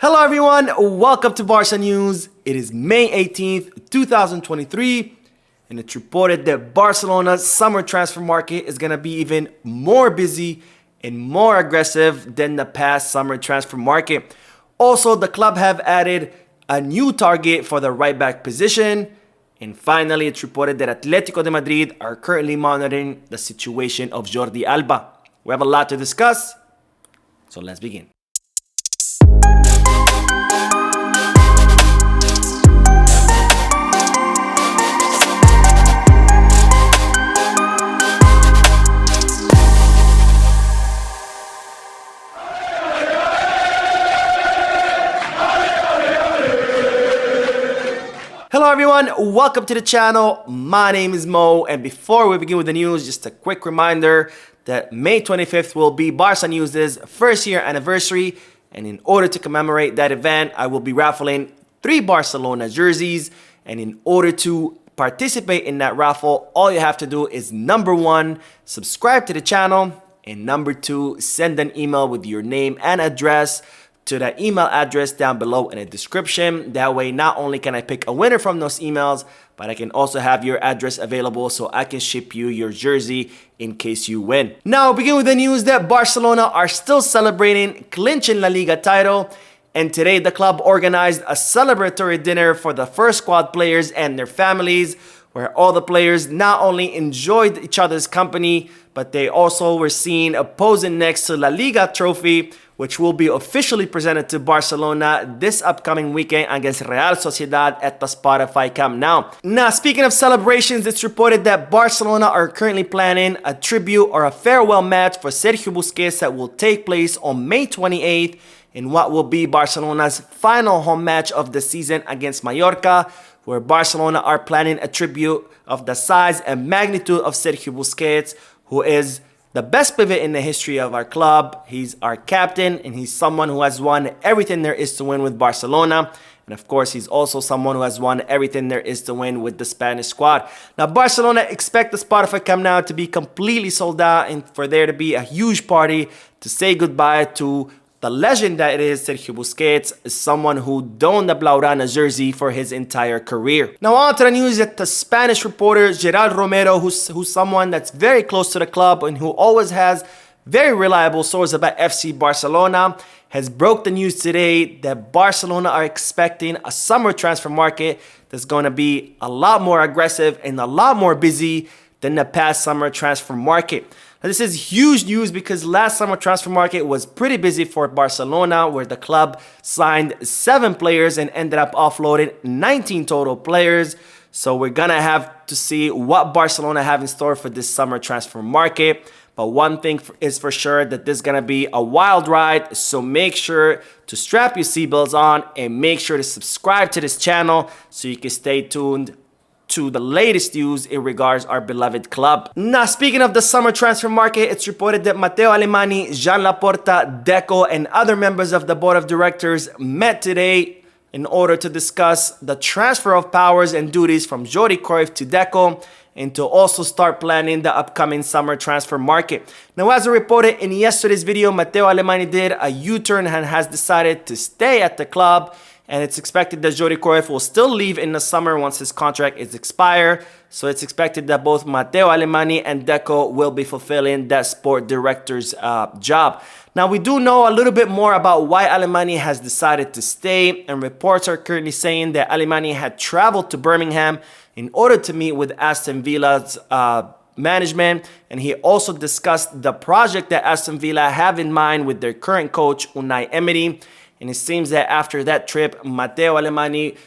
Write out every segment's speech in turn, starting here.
Hello everyone, welcome to Barca News. It is May 18th, 2023, and it's reported that Barcelona's summer transfer market is going to be even more busy and more aggressive than the past summer transfer market. Also, the club have added a new target for the right back position. And finally, it's reported that Atletico de Madrid are currently monitoring the situation of Jordi Alba. We have a lot to discuss, so let's begin. Hello everyone, welcome to the channel. My name is Mo, and before we begin with the news, just a quick reminder that May 25th will be Barca News' first year anniversary, and in order to commemorate that event, I will be raffling 3 Barcelona jerseys. And in order to participate in that raffle, all you have to do is number 1, subscribe to the channel, and number 2, send an email with your name and address to the email address down below in the description. That way, not only can I pick a winner from those emails, but I can also have your address available so I can ship you your jersey in case you win. Now, begin with the news that Barcelona are still celebrating clinching La Liga title. And today, the club organized a celebratory dinner for the first squad players and their families, where all the players not only enjoyed each other's company, but they also were seen posing next to La Liga trophy, which will be officially presented to Barcelona this upcoming weekend against Real Sociedad at the Spotify Camp Nou. Now, speaking of celebrations, it's reported that Barcelona are currently planning a tribute or a farewell match for Sergio Busquets that will take place on May 28th in what will be Barcelona's final home match of the season against Mallorca, where Barcelona are planning a tribute of the size and magnitude of Sergio Busquets, who is the best pivot in the history of our club. He's our captain, and he's someone who has won everything there is to win with Barcelona. And of course, he's also someone who has won everything there is to win with the Spanish squad. Now, Barcelona expect the Spotify Camp Nou to be completely sold out and for there to be a huge party to say goodbye to the legend that is Sergio Busquets, is someone who donned the Blaugrana jersey for his entire career. Now on to the news that the Spanish reporter Gerard Romero, who's someone that's very close to the club and who always has very reliable sources about FC Barcelona, has broke the news today that Barcelona are expecting a summer transfer market that's going to be a lot more aggressive and a lot more busy than the past summer transfer market. Now, this is huge news because last summer transfer market was pretty busy for Barcelona, where the club signed 7 players and ended up offloading 19 total players. So we're gonna have to see what Barcelona have in store for this summer transfer market. But one thing is for sure, that this is gonna be a wild ride. So make sure to strap your seatbelts on and make sure to subscribe to this channel so you can stay tuned to the latest news in regards our beloved club. Now, speaking of the summer transfer market, it's reported that Matteo Alemani, Jean Laporta, Deco, and other members of the board of directors met today in order to discuss the transfer of powers and duties from Jordi Cruyff to Deco, and to also start planning the upcoming summer transfer market. Now, as reported in yesterday's video, Matteo Alemani did a U-turn and has decided to stay at the club. And it's expected that Jordi Cruyff will still leave in the summer once his contract is expired. So it's expected that both Matteo Alemani and Deco will be fulfilling that sport director's job. Now, we do know a little bit more about why Alemani has decided to stay. And reports are currently saying that Alemani had traveled to Birmingham in order to meet with Aston Villa's management. And he also discussed the project that Aston Villa have in mind with their current coach, Unai Emery. And it seems that after that trip, Matteo Alemani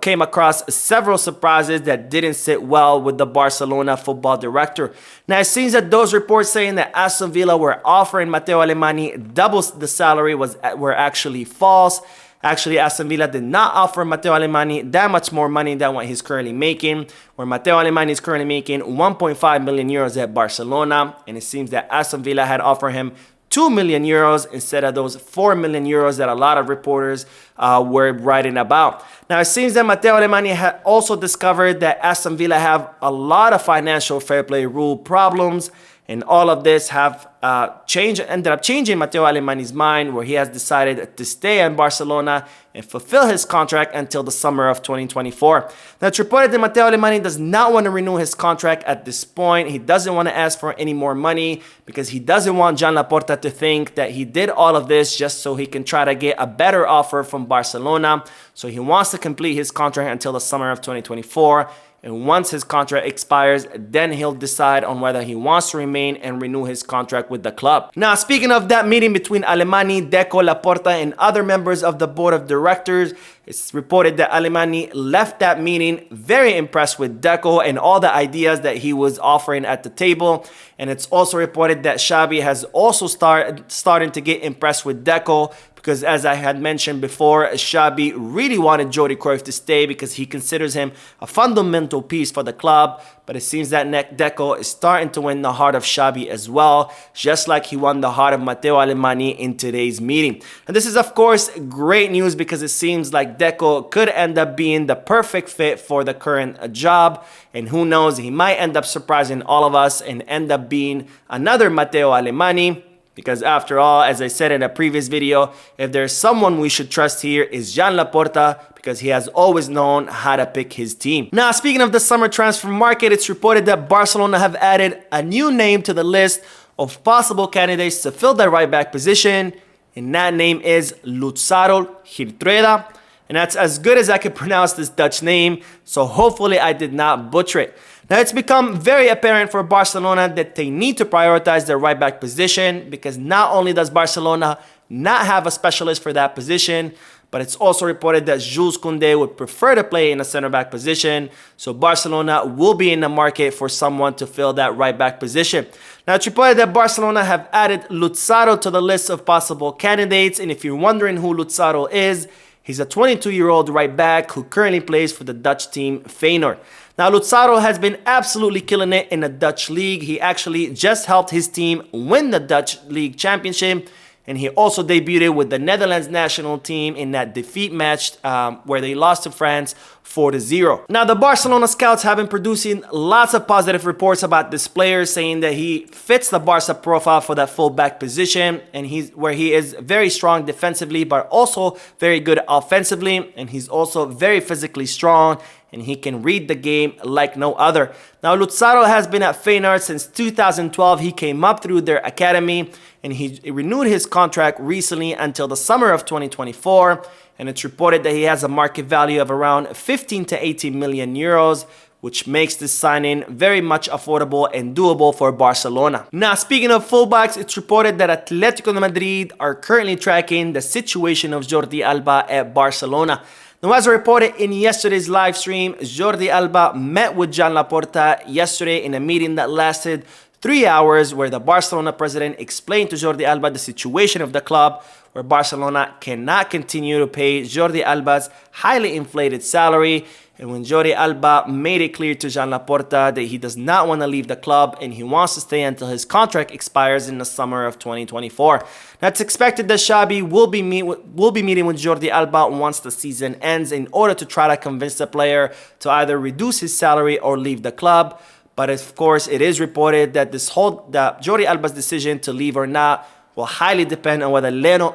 came across several surprises that didn't sit well with the Barcelona football director. Now, it seems that those reports saying that Aston Villa were offering Matteo Alemani double the salary were actually false. Actually, Aston Villa did not offer Matteo Alemani that much more money than what he's currently making, where Matteo Alemani is currently making 1.5 million euros at Barcelona. And it seems that Aston Villa had offered him 2 million euros instead of those 4 million euros that a lot of reporters were writing about. Now, it seems that Matteo Alemani had also discovered that Aston Villa have a lot of financial fair play rule problems, And all of this have ended up changing Matteo Alemani's mind, where he has decided to stay in Barcelona and fulfill his contract until the summer of 2024. Now, it's reported that Matteo Alemani does not want to renew his contract at this point. He doesn't want to ask for any more money because he doesn't want Joan Laporta to think that he did all of this just so he can try to get a better offer from Barcelona. So he wants to complete his contract until the summer of 2024. And once his contract expires, then he'll decide on whether he wants to remain and renew his contract with the club. Now, speaking of that meeting between Alemani, Deco, Laporta, and other members of the board of directors, it's reported that Alemani left that meeting very impressed with Deco and all the ideas that he was offering at the table. And it's also reported that Xavi has also starting to get impressed with Deco, because as I had mentioned before, Xavi really wanted Jordi Cruyff to stay because he considers him a fundamental piece for the club. But it seems that Deco is starting to win the heart of Xavi as well, just like he won the heart of Matteo Alemani in today's meeting. And this is, of course, great news because it seems like Deco could end up being the perfect fit for the current job. And who knows, he might end up surprising all of us and end up being another Matteo Alemani. Because after all, as I said in a previous video, if there's someone we should trust here is Joan Laporta, because he has always known how to pick his team. Now, speaking of the summer transfer market, it's reported that Barcelona have added a new name to the list of possible candidates to fill the right back position, and that name is Luzaro Geertruida. And that's as good as I could pronounce this Dutch name, so hopefully I did not butcher it. Now, it's become very apparent for Barcelona that they need to prioritize their right back position, because not only does Barcelona not have a specialist for that position, but it's also reported that Jules Koundé would prefer to play in a center back position. So Barcelona will be in the market for someone to fill that right back position. Now, it's reported that Barcelona have added Luzaro to the list of possible candidates. And if you're wondering who Luzaro is, he's a 22-year-old right back who currently plays for the Dutch team Feyenoord. Now, Luzaro has been absolutely killing it in the Dutch league. He actually just helped his team win the Dutch League Championship. And he also debuted with the Netherlands national team in that defeat match where they lost to France 4-0. Now, the Barcelona scouts have been producing lots of positive reports about this player, saying that he fits the Barca profile for that fullback position, and where he is very strong defensively, but also very good offensively, and he's also very physically strong, and he can read the game like no other. Now, Luzaro has been at Feyenoord since 2012. He came up through their academy, and he renewed his contract recently until the summer of 2024. And it's reported that he has a market value of around 15 to 18 million euros, which makes this signing very much affordable and doable for Barcelona. Now, speaking of fullbacks, it's reported that Atletico Madrid are currently tracking the situation of Jordi Alba at Barcelona. Now, as reported in yesterday's live stream, Jordi Alba met with Joan Laporta yesterday in a meeting that lasted 3 hours, where the Barcelona president explained to Jordi Alba the situation of the club, where Barcelona cannot continue to pay Jordi Alba's highly inflated salary. And when Jordi Alba made it clear to Joan Laporta that he does not want to leave the club and he wants to stay until his contract expires in the summer of 2024. Now, it's expected that Xavi will be meeting with Jordi Alba once the season ends in order to try to convince the player to either reduce his salary or leave the club. But of course, it is reported that Jordi Alba's decision to leave or not will highly depend on whether Leo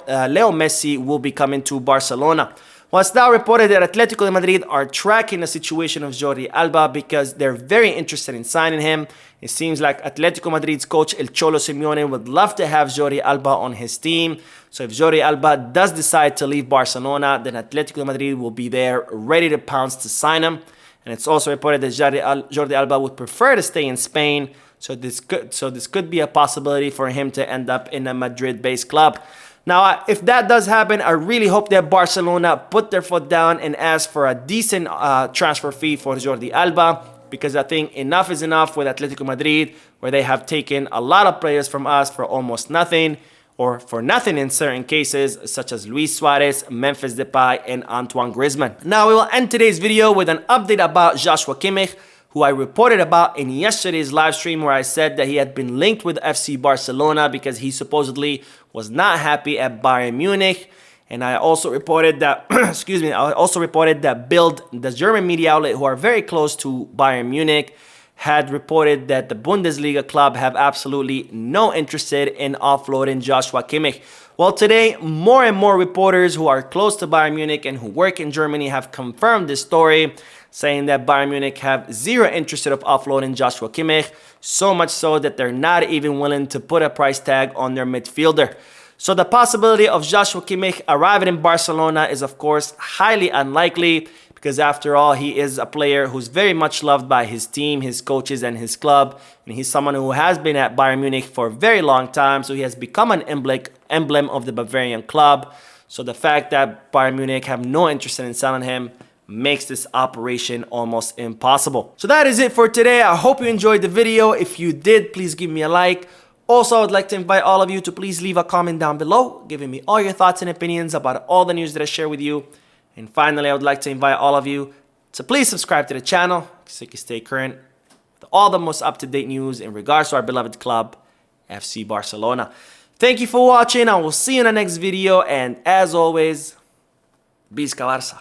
Messi will be coming to Barcelona. Well, it's now reported that Atletico Madrid are tracking the situation of Jordi Alba because they're very interested in signing him. It seems like Atletico Madrid's coach El Cholo Simeone would love to have Jordi Alba on his team. So if Jordi Alba does decide to leave Barcelona, then Atletico Madrid will be there ready to pounce to sign him. And it's also reported that Jordi Alba would prefer to stay in Spain. So this could be a possibility for him to end up in a Madrid-based club. Now, if that does happen, I really hope that Barcelona put their foot down and ask for a decent transfer fee for Jordi Alba, because I think enough is enough with Atletico Madrid, where they have taken a lot of players from us for almost nothing, or for nothing in certain cases, such as Luis Suarez, Memphis Depay, and Antoine Griezmann. Now, we will end today's video with an update about Joshua Kimmich, who I reported about in yesterday's live stream, where I said that he had been linked with FC Barcelona because he supposedly was not happy at Bayern Munich. And I also reported that, I also reported that Bild, the German media outlet who are very close to Bayern Munich, had reported that the Bundesliga club have absolutely no interest in offloading Joshua Kimmich. Well, today, more and more reporters who are close to Bayern Munich and who work in Germany have confirmed this story, saying that Bayern Munich have zero interest of offloading Joshua Kimmich, so much so that they're not even willing to put a price tag on their midfielder. So the possibility of Joshua Kimmich arriving in Barcelona is of course highly unlikely, because after all, he is a player who's very much loved by his team, his coaches, and his club. And he's someone who has been at Bayern Munich for a very long time, so he has become an emblem of the Bavarian club. So the fact that Bayern Munich have no interest in selling him makes this operation almost impossible. So that is it for today. I hope you enjoyed the video. If you did, please give me a like. Also, I would like to invite all of you to please leave a comment down below, giving me all your thoughts and opinions about all the news that I share with you. And finally, I would like to invite all of you to please subscribe to the channel so you can stay current with all the most up-to-date news in regards to our beloved club, FC Barcelona. Thank you for watching. I will see you in the next video. And as always, Visca Barça.